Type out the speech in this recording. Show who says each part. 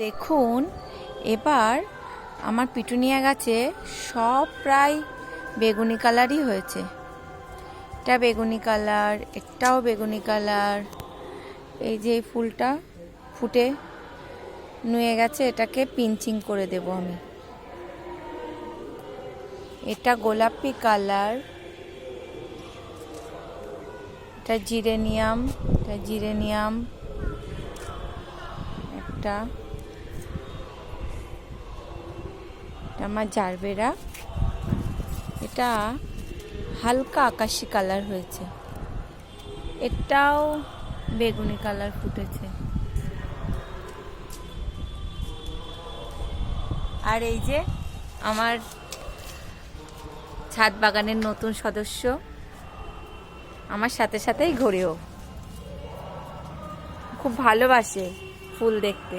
Speaker 1: দেখুন এবার আমার পিটুনিয়া গাছে সব প্রায় বেগুনি কালারই হয়েছে। এটা বেগুনি কালার, এটাও বেগুনি কালার। এই যে ফুলটা ফুটে নুয়ে গেছে, এটাকে পিঞ্চিং করে দেব আমি। এটা গোলাপি কালার, এটা জিরেনিয়াম, একটা আমার জারবেরা, এটা হালকা আকাশি কালার হয়েছে, এটাও বেগুনি কালার ফুটেছে। আর এই যে আমার ছাদ বাগানের নতুন সদস্য, আমার সাথে সাথেই ঘোরেও, খুব ভালোবাসে ফুল দেখতে।